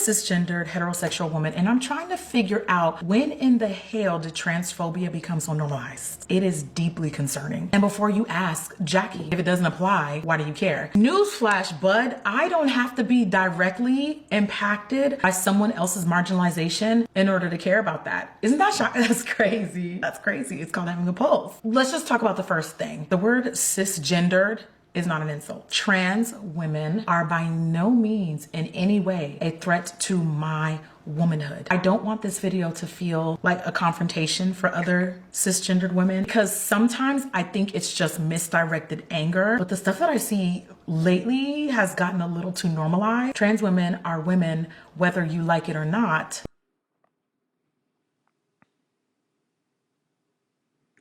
cisgendered heterosexual woman, and I'm trying to figure out when in the hell did transphobia become so normalized. It is deeply concerning. And before you ask, Jackie, if it doesn't apply, why do you care? Newsflash, bud, I don't have to be directly impacted by someone else's marginalization in order to care about that. Isn't that shocking? That's crazy. That's crazy. It's called having a pulse. Let's just talk about the first thing. The word cisgendered is not an insult. Trans women are by no means in any way a threat to my womanhood. I don't want this video to feel like a confrontation for other cisgendered women, because sometimes I think it's just misdirected anger. But the stuff that I see lately has gotten a little too normalized. Trans women are women, whether you like it or not.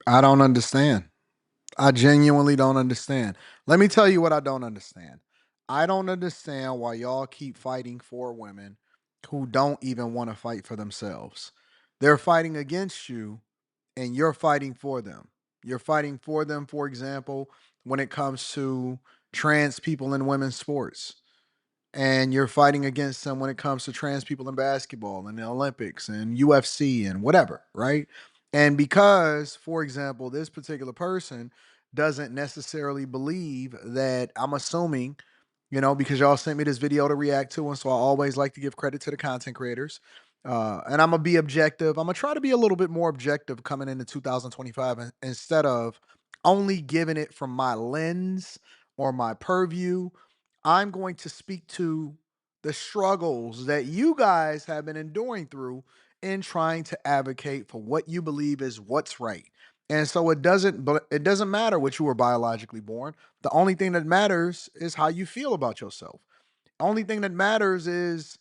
I don't understand. I genuinely don't understand. Let me tell you what I don't understand. I don't understand why y'all keep fighting for women who don't even want to fight for themselves. They're fighting against you and you're fighting for them. You're fighting for them, for example, when it comes to trans people in women's sports. And you're fighting against them when it comes to trans people in basketball and the Olympics and UFC and whatever, right? And because, for example, this particular person doesn't necessarily believe that, I'm assuming, because y'all sent me this video to react to, and so I always like to give credit to the content creators. And I'm gonna be objective. I'm gonna try to be a little bit more objective coming into 2025, instead of only giving it from my lens or my purview. I'm going to speak to the struggles that you guys have been enduring through in trying to advocate for what you believe is what's right. And so it doesn't matter what you were biologically born. The only thing that matters is how you feel about yourself. Only thing that matters is,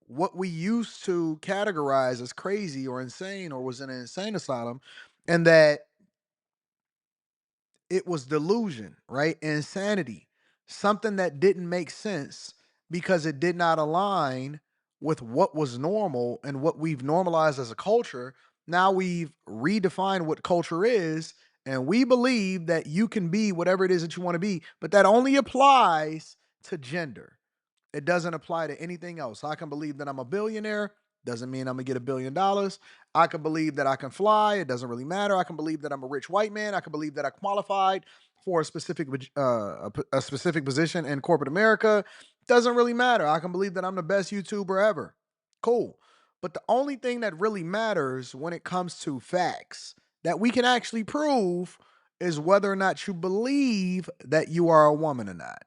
what we used to categorize as crazy or insane or was in an insane asylum, and that it was delusion, right? Insanity, something that didn't make sense because it did not align with what was normal and what we've normalized as a culture. Now we've redefined what culture is, and we believe that you can be whatever it is that you want to be, but that only applies to gender. It doesn't apply to anything else. I can believe that I'm a billionaire. Doesn't mean I'm gonna get $1 billion. I can believe that I can fly. It doesn't really matter. I can believe that I'm a rich white man. I can believe that I qualified for a specific position in corporate America. Doesn't really matter. I can believe that I'm the best YouTuber ever. Cool. But the only thing that really matters when it comes to facts that we can actually prove is whether or not you believe that you are a woman or not.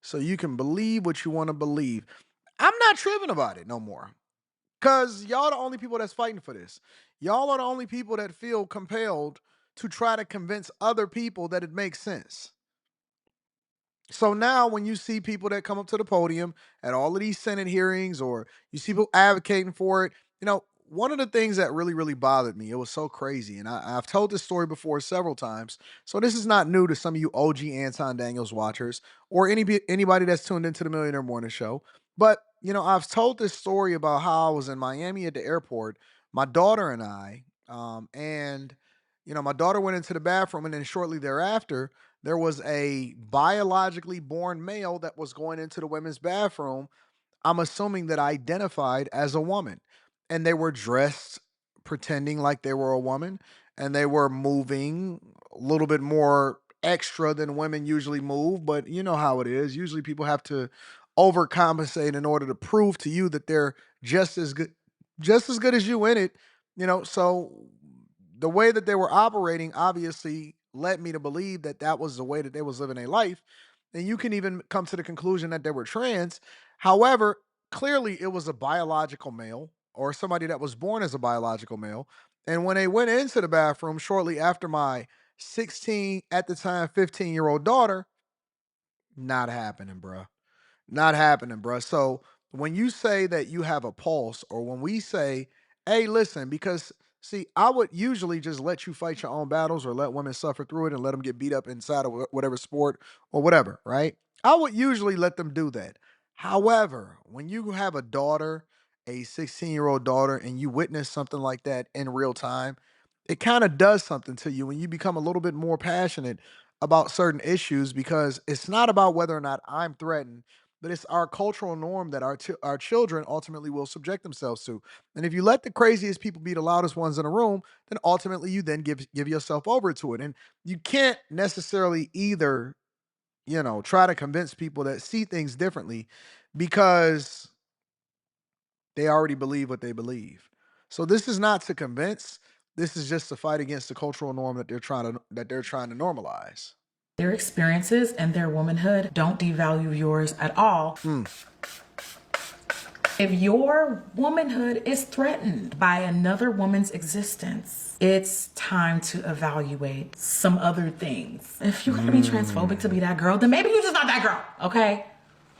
So you can believe what you want to believe. I'm not tripping about it no more. Cause y'all the only people that's fighting for this. Y'all are the only people that feel compelled to try to convince other people that it makes sense. So now when you see people that come up to the podium at all of these Senate hearings, or you see people advocating for it, one of the things that really, really bothered me, it was so crazy. And I've told this story before several times. So this is not new to some of you OG Anton Daniels watchers or anybody that's tuned into the Millionaire Morning Show. But, I've told this story about how I was in Miami at the airport, my daughter and I, my daughter went into the bathroom, and then shortly thereafter, there was a biologically born male that was going into the women's bathroom, I'm assuming that identified as a woman. And they were dressed pretending like they were a woman, and they were moving a little bit more extra than women usually move. But you know how it is. Usually people have to overcompensate in order to prove to you that they're just as good as you in it. So the way that they were operating obviously led me to believe that that was the way that they was living their life. And you can even come to the conclusion that they were trans. However, clearly it was a biological male or somebody that was born as a biological male. And when they went into the bathroom shortly after my 16, at the time 15-year-old daughter, not happening, bruh. Not happening, bruh. So when you say that you have a pulse, or when we say, hey, listen, because see, I would usually just let you fight your own battles or let women suffer through it and let them get beat up inside of whatever sport or whatever, right? I would usually let them do that. However, when you have a daughter, a 16-year-old daughter, and you witness something like that in real time, it kind of does something to you when you become a little bit more passionate about certain issues, because it's not about whether or not I'm threatened, but it's our cultural norm that our children ultimately will subject themselves to. And if you let the craziest people be the loudest ones in the room, then ultimately you then give yourself over to it. And you can't necessarily either, try to convince people that see things differently because they already believe what they believe. So this is not to convince. This is just to fight against the cultural norm that they're trying to normalize. Their experiences and their womanhood don't devalue yours at all. If your womanhood is threatened by another woman's existence, it's time to evaluate some other things. If you gotta be transphobic to be that girl, then maybe you're just not that girl, okay?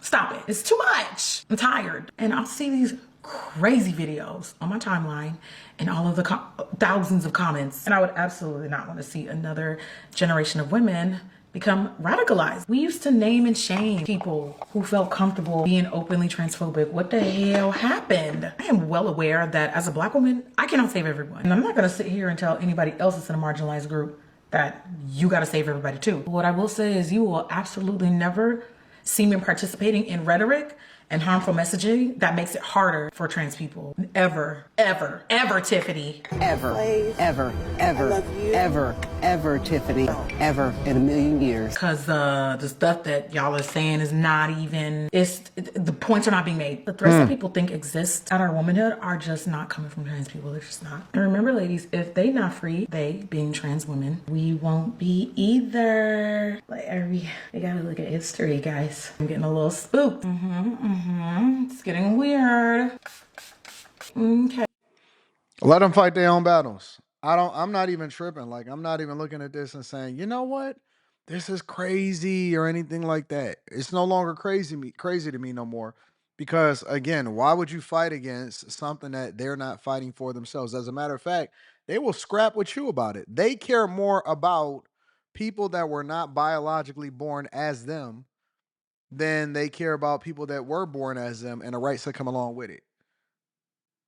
Stop it. It's too much. I'm tired. And I'll see these crazy videos on my timeline and all of the thousands of comments. And I would absolutely not want to see another generation of women become radicalized. We used to name and shame people who felt comfortable being openly transphobic. What the hell happened? I am well aware that as a Black woman, I cannot save everyone. And I'm not gonna sit here and tell anybody else that's in a marginalized group that you gotta save everybody too. What I will say is you will absolutely never see me participating in rhetoric and harmful messaging that makes it harder for trans people. Ever, ever, ever, Tiffany. Ever, ever, ever, ever, ever, Tiffany. Ever in a million years. Because the stuff that y'all are saying is not even, the points are not being made. The threats that people think exist at our womanhood are just not coming from trans people. They're just not. And remember, ladies, if they not free, they being trans women, we won't be either. Like we gotta look at history, guys. I'm getting a little spooked. It's getting weird. Okay. Let them fight their own battles. I'm not even tripping. Like, I'm not even looking at this and saying, you know what? This is crazy or anything like that. It's no longer crazy to me no more. Because again, why would you fight against something that they're not fighting for themselves? As a matter of fact, they will scrap with you about it. They care more about people that were not biologically born as them than they care about people that were born as them and the rights that come along with it.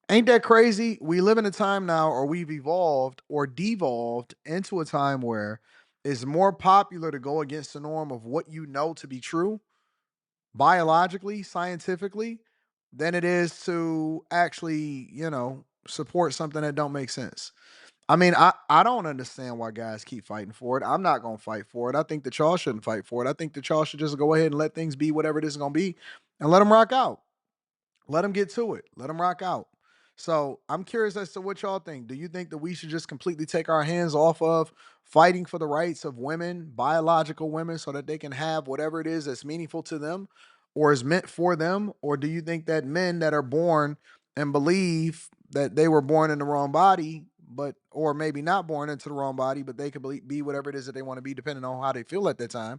Ain't that crazy? We live in a time now, or we've evolved or devolved into a time where it's more popular to go against the norm of what you know to be true, biologically, scientifically, than it is to actually, support something that don't make sense. I mean, I don't understand why guys keep fighting for it. I'm not gonna fight for it. I think that y'all shouldn't fight for it. I think that y'all should just go ahead and let things be whatever it is gonna be and let them rock out. Let them get to it. Let them rock out. So I'm curious as to what y'all think. Do you think that we should just completely take our hands off of fighting for the rights of women, biological women, so that they can have whatever it is that's meaningful to them or is meant for them? Or do you think that men that are born and believe that they were born in the wrong body, or maybe not born into the wrong body, but they could be whatever it is that they want to be, depending on how they feel at that time?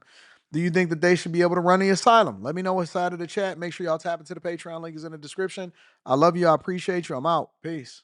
Do you think that they should be able to run the asylum? Let me know what side of the chat. Make sure y'all tap into the Patreon link is in the description. I love you. I appreciate you. I'm out. Peace.